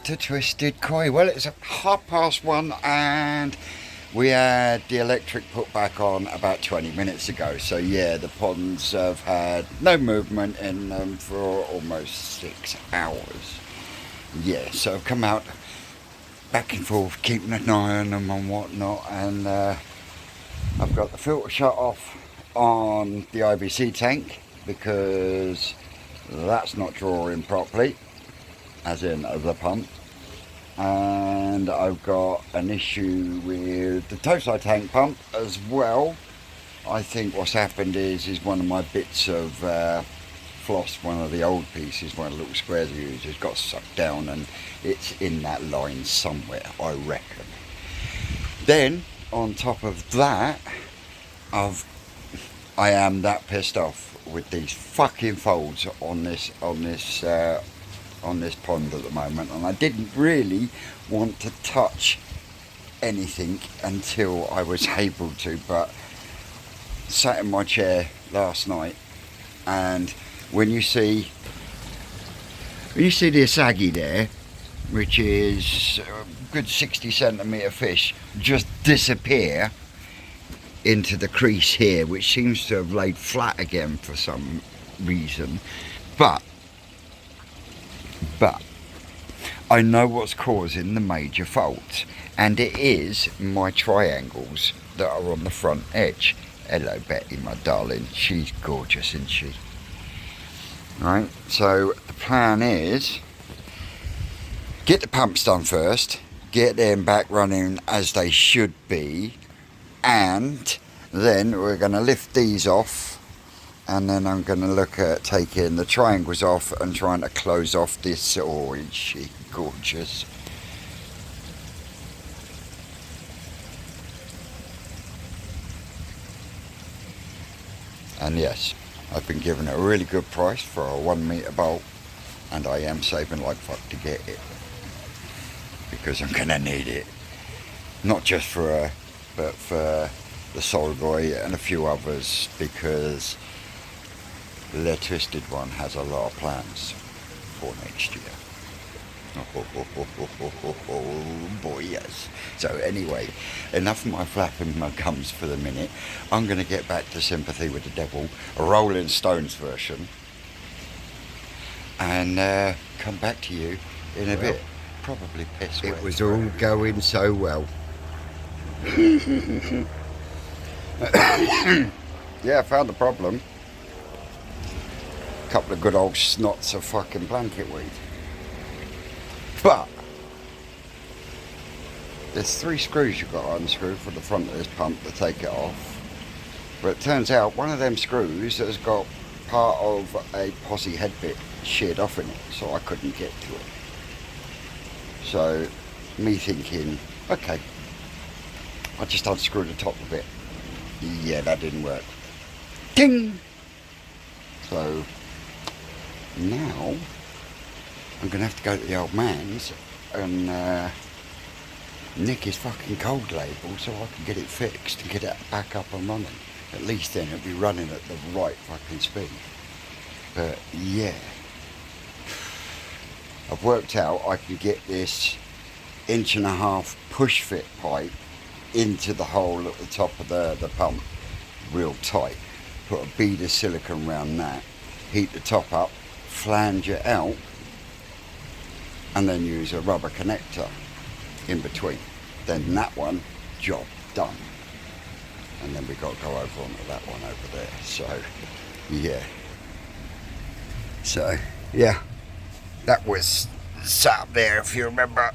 to Twisted Koi. Well, it's 1:30 and we had the electric put back on about 20 minutes ago. So yeah, the ponds have had no movement in them for almost 6 hours. Yeah, so I've come out back and forth, keeping an eye on them and whatnot, and I've got the filter shut off on the IBC tank because that's not drawing properly, as in the pump, and I've got an issue with the Tosai tank pump as well. I think what's happened is one of my bits of floss, one of the old pieces, one of the little squares I use, has got sucked down and it's in that line somewhere, I reckon. Then on top of that, I am that pissed off with these fucking folds on this pond at the moment, and I didn't really want to touch anything until I was able to, but sat in my chair last night, and when you see the Asagi there, which is a good 60 centimetre fish, just disappear into the crease here, which seems to have laid flat again for some reason, but I know what's causing the major faults, and it is my triangles that are on the front edge. Hello Betty, my darling, she's gorgeous, isn't she? Right, so the plan is get the pumps done first, get them back running as they should be, and then we're going to lift these off, and then I'm going to look at taking the triangles off and trying to close off this. Oh, is she gorgeous? And yes, I've been given a really good price for a 1 metre bolt, and I am saving like fuck to get it, because I'm going to need it, not just for her, but for the Solgoy and a few others, because the Twisted one has a lot of plans for next year. Oh boy, yes. So anyway, enough of my flapping my gums for the minute. I'm going to get back to Sympathy with the Devil, a Rolling Stones version, and come back to you in a bit. Probably pissed. It was all going so well. Yeah, I found the problem. A couple of good old snots of fucking blanket weed. But there's 3 screws you've got to unscrew for the front of this pump to take it off. But it turns out one of them screws has got part of a posse head bit sheared off in it, so I couldn't get to it. So me thinking, okay, I just unscrew the top of it. Yeah, that didn't work. Ding! So now I'm going to have to go to the old man's and nick his fucking code label so I can get it fixed and get it back up and running. At least then it'll be running at the right fucking speed. But yeah, I've worked out I can get this 1.5-inch push fit pipe into the hole at the top of the pump real tight. Put a bead of silicone around that, heat the top up, flange it out, and then use a rubber connector in between. Then that one, job done. And then we got to go over onto that one over there. So yeah, that was sat up there, if you remember.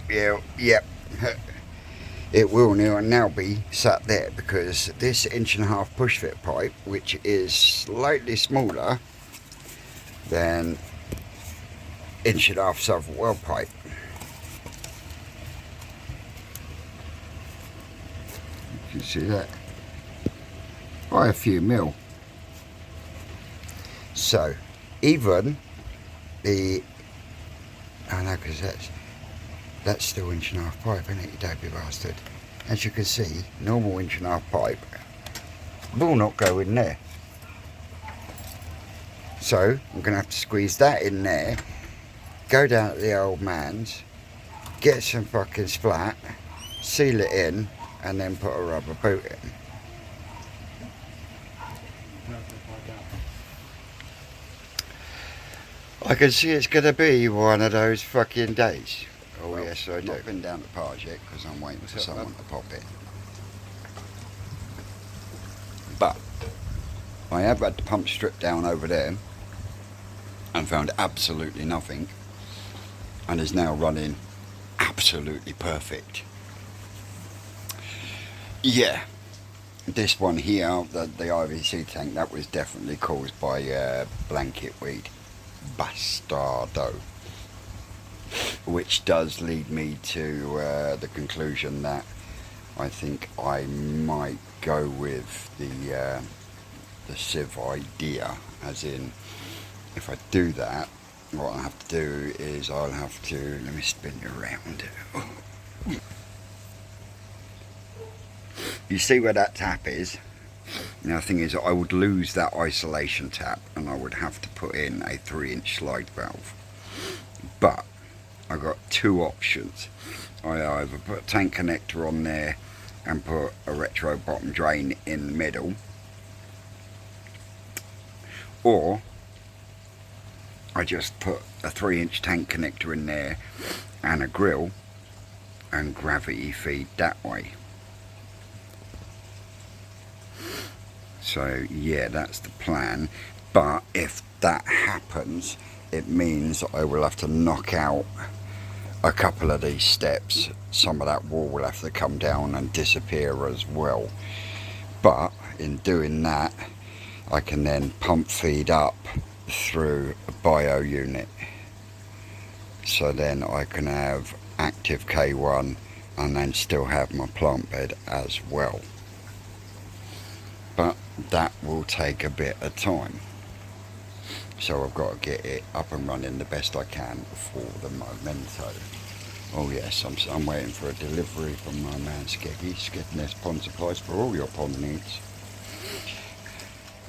Yep. It will now be sat there, because this 1.5-inch push fit pipe, which is slightly smaller than 1.5-inch Southern well pipe, you can see that, by a few mil. So even the, I know, because that's still 1.5-inch pipe, isn't it, you dopey bastard? As you can see, normal 1.5-inch pipe will not go in there. So I'm going to have to squeeze that in there go down to the old man's, get some fucking splat, seal it in, and then put a rubber boot in. I can see it's going to be one of those fucking days. Oh, well, yes, I do. I've not been down to Parge yet because I'm waiting for someone to pop in. But I have had the pump stripped down over there and found absolutely nothing, and is now running absolutely perfect. Yeah, this one here, the IVC tank, that was definitely caused by blanket weed. Bastardo. Which does lead me to the conclusion that I think I might go with the sieve idea, as in, if I do that, what I have to do is I'll have to, let me spin you around. You see where that tap is? Now the thing is, I would lose that isolation tap and I would have to put in a 3-inch slide valve. But I got two options. I either put a tank connector on there and put a retro bottom drain in the middle, or I just put a 3-inch tank connector in there and a grill and gravity feed that way. So yeah, that's the plan. But if that happens, it means I will have to knock out a couple of these steps. Some of that wall will have to come down and disappear as well. But in doing that, I can then pump feed up through a bio unit. So then I can have active K1 and then still have my plant bed as well. But that will take a bit of time. So I've got to get it up and running the best I can for the memento. Oh yes, I'm waiting for a delivery from my man Skeggy. Skegness Pond Supplies for all your pond needs.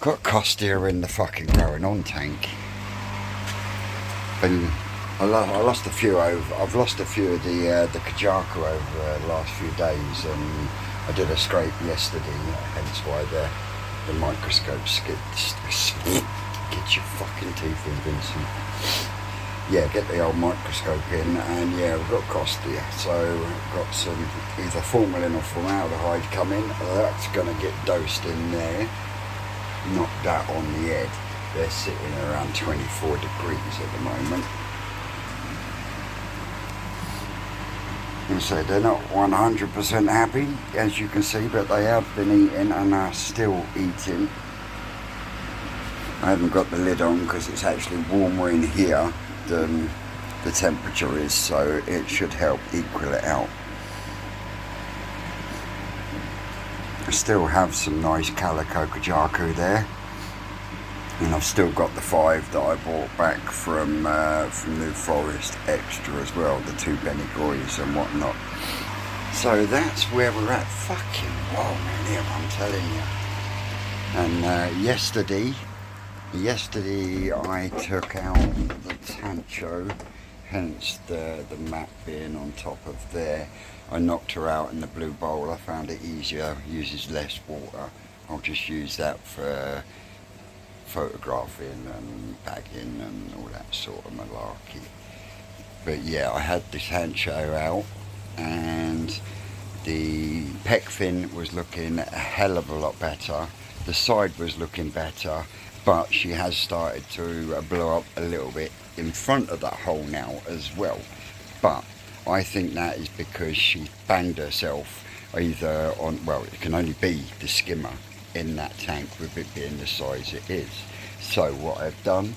Got Costia in the fucking growing on tank. And I lost a few over. I've lost a few of the Kajaku over the last few days, and I did a scrape yesterday. Hence why the microscope skipped. Get your fucking teeth in, Vincent. Yeah, get the old microscope in, and yeah, we've got Costia. So we've got some either formalin or formaldehyde coming. That's going to get dosed in there. Knock that on the head. They're sitting around 24 degrees at the moment. And so they're not 100% happy, as you can see, but they have been eating and are still eating. I haven't got the lid on because it's actually warmer in here than the temperature is, so it should help equal it out. I still have some nice Calico Kajaku there, and I've still got the 5 that I bought back from New Forest Extra as well, the 2 Benigoys and whatnot. So that's where we're at. Fucking wow, man, here, I'm telling you. And yesterday I took out the Tancho, hence the mat being on top of there. I knocked her out in the blue bowl. I found it easier, uses less water. I'll just use that for photographing and bagging and all that sort of malarkey. But yeah, I had the Tancho out, and the pec fin was looking a hell of a lot better. The side was looking better, but she has started to blow up a little bit in front of that hole now as well. But I think that is because she banged herself either on, well, it can only be the skimmer in that tank with it being the size it is. So what I've done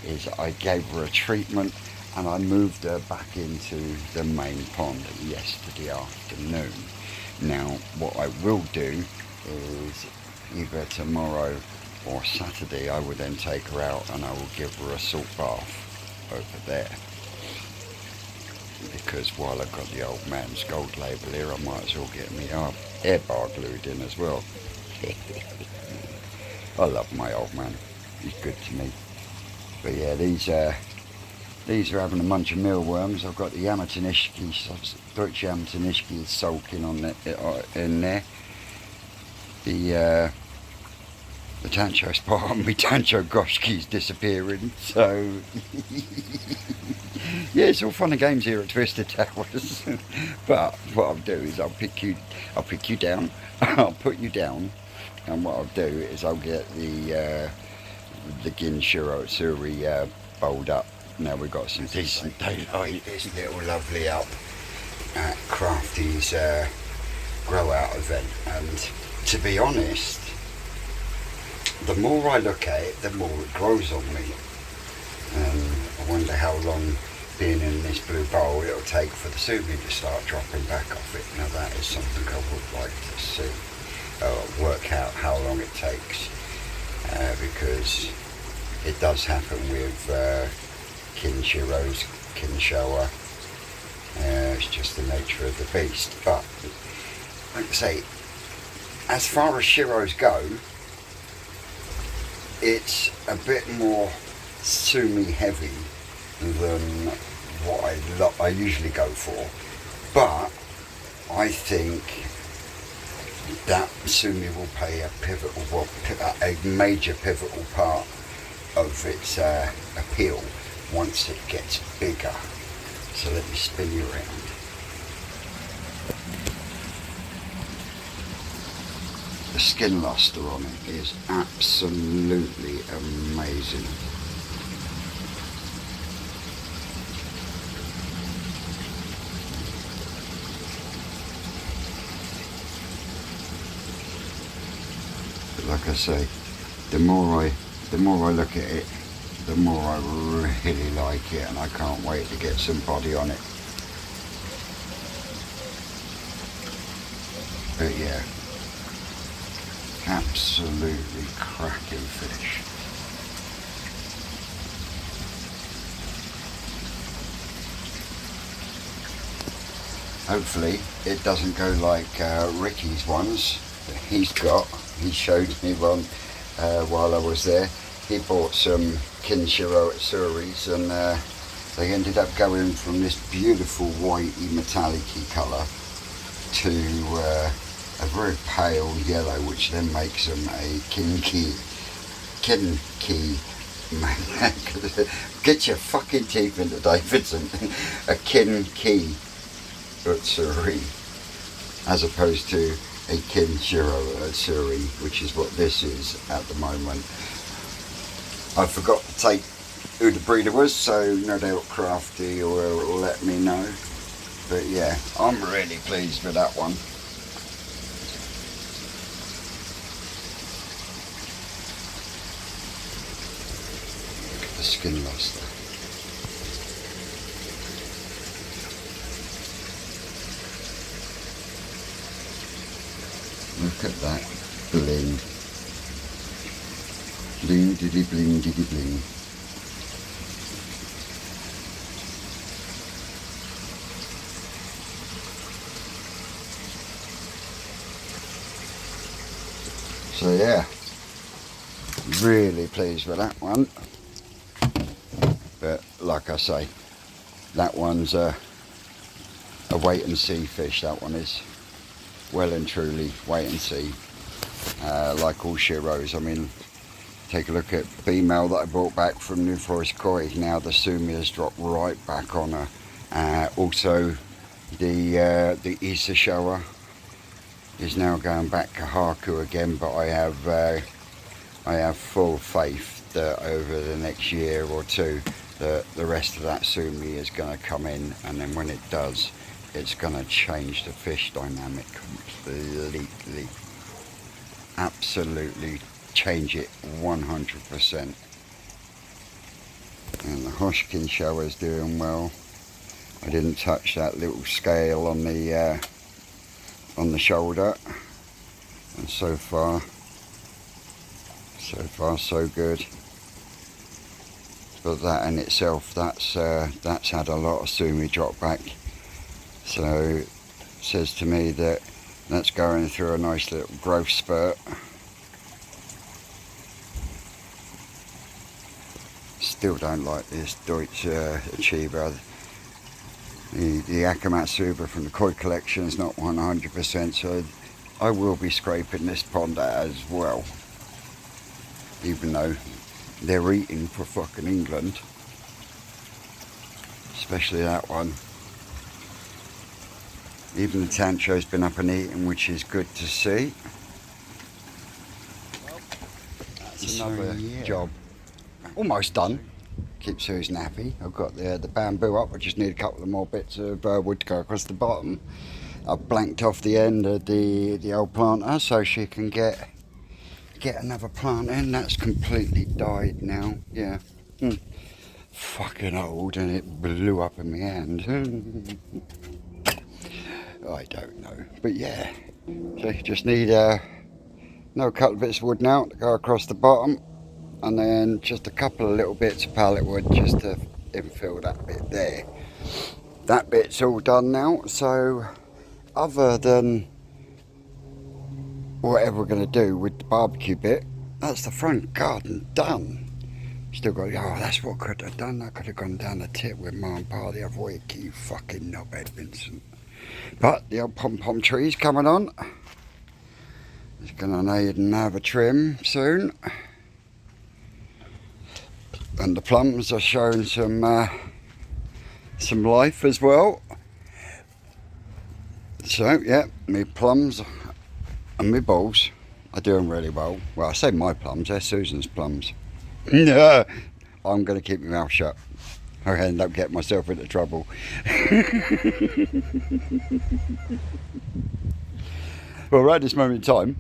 is I gave her a treatment and I moved her back into the main pond yesterday afternoon. Now what I will do is either tomorrow or Saturday I will then take her out and I will give her a salt bath over there. Because while I've got the old man's gold label here, I might as well get me air bar glued in as well. I love my old man, he's good to me. But yeah, these These are having a munch of mealworms. I've got the Yamatanishki, Deutsche Yamatanishki sulking on in there. The Tancho spot on me, Tancho Goshki's disappearing. So yeah, it's all fun and games here at Twisted Towers. But what I'll do is I'll pick you down, I'll put you down, and what I'll do is I'll get the Gin Shiro Suri bowled up. Now we've got some decent daylight. This little lovely up at Crafty's grow out event, and to be honest, the more I look at it, the more it grows on me. I wonder how long being in this blue bowl it'll take for the sumi to start dropping back off it. Now that is something I would like to see, work out how long it takes, because it does happen with Gin Shiro's Kinshowa. It's just the nature of the beast. But like I say, as far as Shiros go, it's a bit more sumi heavy than what I usually go for. But I think that sumi will play a major pivotal part of its appeal once it gets bigger. So let me spin you around. The skin luster on it is absolutely amazing. But like I say, the more I look at it, the more I really like it, and I can't wait to get some body on it. But yeah, absolutely cracking fish. Hopefully it doesn't go like Ricky's ones that he's got. He showed me one while I was there. He bought some Gin Shiro at Suri's, and they ended up going from this beautiful whitey metallic-y colour to a very pale yellow, which then makes them a kinki. Get your fucking teeth into Davidson. A kinki utsuri, as opposed to a Gin Shiro utsuri, which is what this is at the moment. I forgot to take who the breeder was, so no doubt Crafty will let me know. But yeah, I'm really pleased with that one. Look at the skin luster. Look at that bling. Bling diddy bling diddy bling. So yeah, really pleased with that one. But like I say, that one's a wait and see fish. That one is well and truly wait and see. Like all Shiros, I mean, take a look at female that I brought back from New Forest Koi. Now the sumi has dropped right back on her. Also, the Isa shower is now going back to Haku again, but I have full faith that over the next year or two that the rest of that sumi is going to come in, and then when it does, it's going to change the fish dynamic completely. Absolutely change it 100%. And the Hoshkin shower is doing well. I didn't touch that little scale on the shoulder, and so far so good. But that in itself, that's had a lot of sumi drop back, so it says to me that that's going through a nice little growth spurt. still don't like this Deutsche Achiever. The Akamatsuba from the koi collection is not 100%, so I will be scraping this pond out as well. Even though they're eating for fucking England. Especially that one. Even the Tancho's been up and eating, which is good to see. That's another job. Almost done. Keep Susan happy. I've got the bamboo up. I just need a couple of more bits of wood to go across the bottom. I've blanked off the end of the old planter so she can get another plant in. That's completely died now. Yeah. Fucking old, and it blew up in my hand. I don't know, but yeah. So you just need another couple of bits of wood now to go across the bottom, and then just a couple of little bits of pallet wood just to infill that bit there. That bit's all done now, so other than whatever we're going to do with the barbecue bit, that's the front garden done. Still got, oh, that's what I could have done. I could have gone down the tip with Mum and Pa the other week, you fucking knobhead, Vincent. But the old pom-pom tree's coming on. It's going to need another trim soon. And the plums are showing some life as well. So yeah, my plums and my balls are doing really well. Well, I say my plums, they're Susan's plums. No, I'm going to keep my mouth shut. I end up getting myself into trouble. Well, right this moment in time,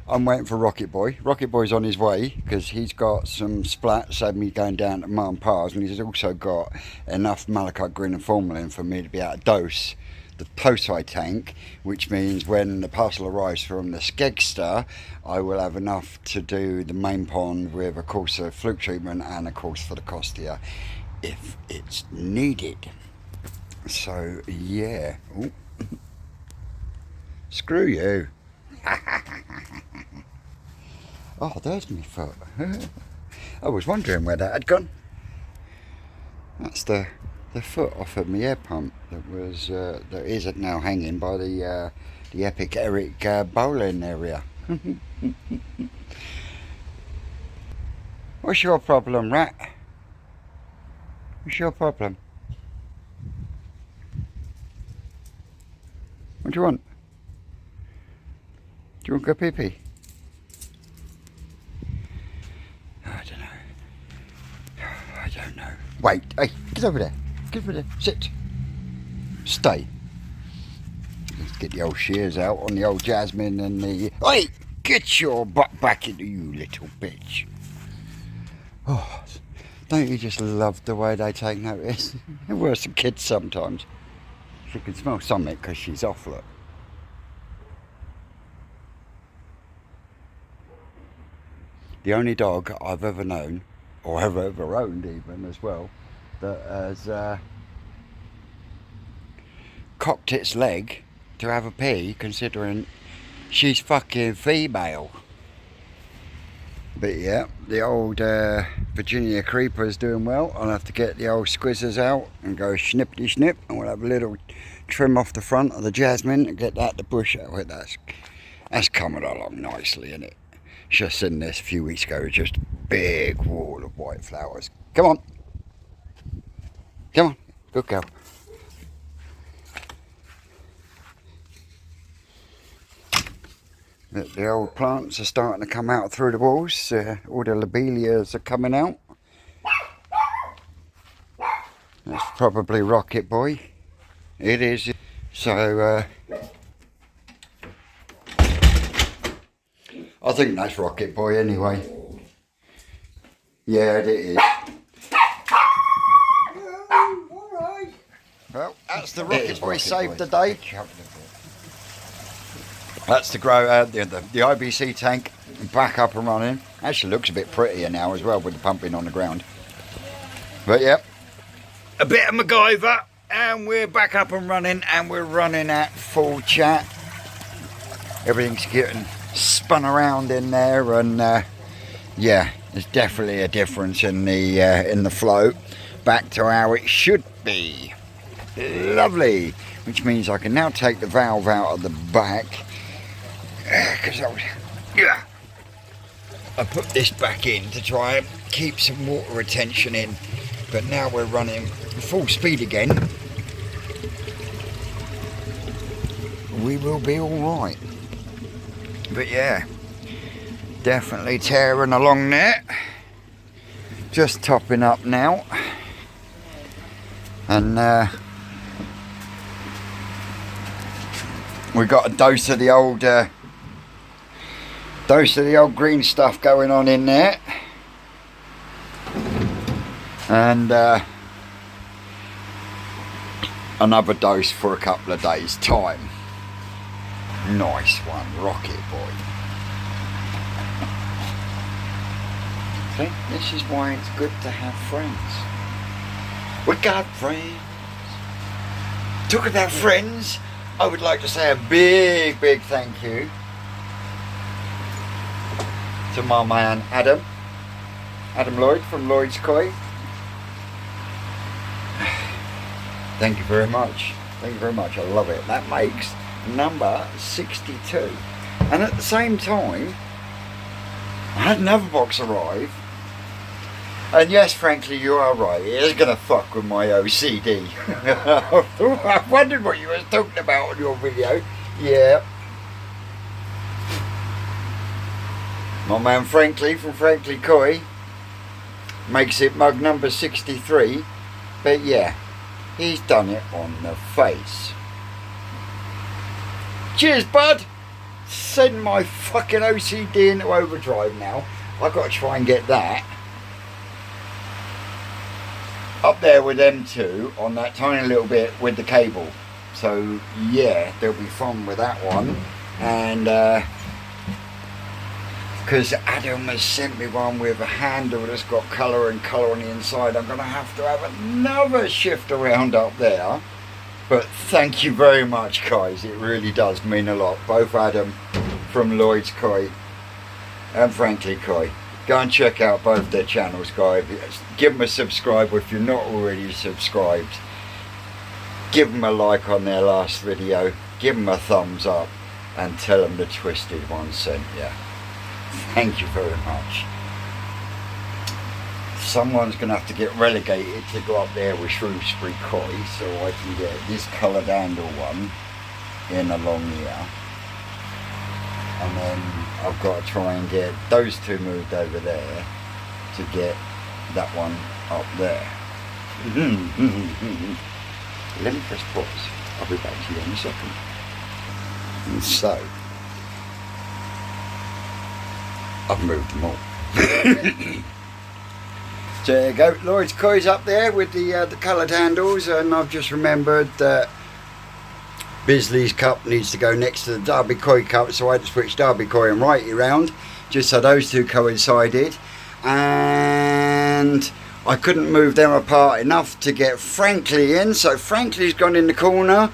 I'm waiting for Rocket Boy. Rocket Boy's on his way because he's got some splats of me going down to Mum and Pa's, and he's also got enough malachite green and formalin for me to be able to dose the posi tank, which means when the parcel arrives from the Skegster, I will have enough to do the main pond with, of course, a fluke treatment and, of course, for the Costia if it's needed. So, yeah. Ooh. Screw you. Oh, there's my foot. I was wondering where that had gone. That's the foot off of my air pump that was that is now hanging by the Epic Eric bowling area. What's your problem, rat? What's your problem? What do you want? Do you want to go pee-pee? I don't know. I don't know. Wait, hey, get over there. Get over there. Sit. Stay. Let's get the old shears out on the old Jasmine and the... Hey! Get your butt back into you, little bitch. Oh, don't you just love the way they take notice? They're worse than kids sometimes. She can smell something because she's off, look. The only dog I've ever known, or have ever owned even as well, that has cocked its leg to have a pee, considering she's fucking female. But yeah, the old Virginia Creeper is doing well. I'll have to get the old squizzers out and go snippity snip, and we'll have a little trim off the front of the Jasmine and get that the bush out with. That's coming along nicely, isn't it? Just seen this a few weeks ago, just a big wall of white flowers. Come on. Come on. Good girl. The old plants are starting to come out through the walls. All the lobelias are coming out. That's probably Rocket Boy. It is. So, I think that's Rocket Boy anyway. Yeah, it is. Alright. Well, that's the Rocket Boy saved the day. That's to grow the IBC tank back up and running. Actually looks a bit prettier now as well with the pumping on the ground. But yeah, a bit of MacGyver and we're back up and running, and we're running at full chat. Everything's getting spun around in there, and yeah, There's definitely a difference in the flow back to how it should be. Lovely. Which means I can now take the valve out of the back, because I put this back in to try and keep some water retention in, but now we're running full speed again. We will be all right. But yeah, definitely tearing along there. Just topping up now, and we got a dose of the old green stuff going on in there, and another dose for a couple of days time. Nice one, rocket boy. See, this is why it's good to have friends. We got friends. Talking about friends, I would like to say a big thank you to my man Adam Lloyd from Lloyd's Koi. Thank you very much. Thank you very much. I love it. That makes number 62. And at the same time, I had another box arrive. And yes, frankly, you are right. It is going to fuck with my OCD. I wondered what you were talking about on your video. Yeah. My man Frankly from Frankly Koi makes it mug number 63. But yeah, he's done it on the face. Cheers, bud. Send my fucking OCD into overdrive now. I've got to try and get that up there with them two on that tiny little bit with the cable. So yeah, there'll be fun with that one. And because Adam has sent me one with a handle that's got colour and colour on the inside, I'm going to have another shift around up there. But thank you very much, guys. It really does mean a lot. Both Adam from Lloyd's Koi and Frankly Koi. Go and check out both their channels, guys. Give them a subscribe if you're not already subscribed. Give them a like on their last video. Give them a thumbs up and tell them the Twisted One sent you. Thank you very much. Someone's going to have to get relegated to go up there with Shrewsbury Koi so I can get this coloured handle one in along here. And then I've got to try and get those two moved over there to get that one up there. Let me press pause. I'll be back to you in a second. And so, I've moved them all. So there you go, Lloyd's Koi's up there with the coloured handles, and I've just remembered that Bisley's cup needs to go next to the Derby Koi cup, so I had to switch Derby Koi and Righty round, just so those two coincided. And I couldn't move them apart enough to get Frankly in, so Frankly's gone in the corner.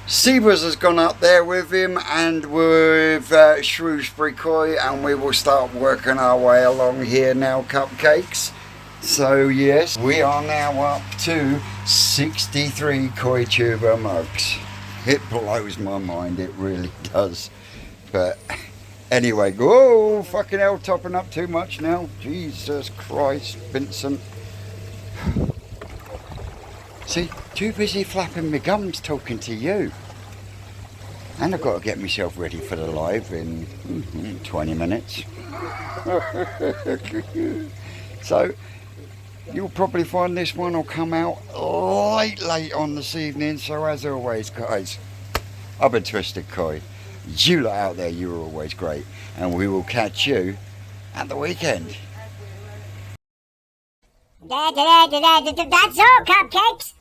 Sebas has gone up there with him and with Shrewsbury Koi, and we will start working our way along here now, cupcakes. So yes, we are now up to 63 Koi tuber mugs. It blows my mind, it really does. But anyway, oh fucking hell, topping up too much now. Jesus Christ, Vincent. See, too busy flapping my gums talking to you. And I've got to get myself ready for the live in 20 minutes. So, you'll probably find this one will come out late on this evening. So as always, guys, I've been Twisted Koi. You lot out there, you are always great. And we will catch you at the weekend. That's all, cupcakes.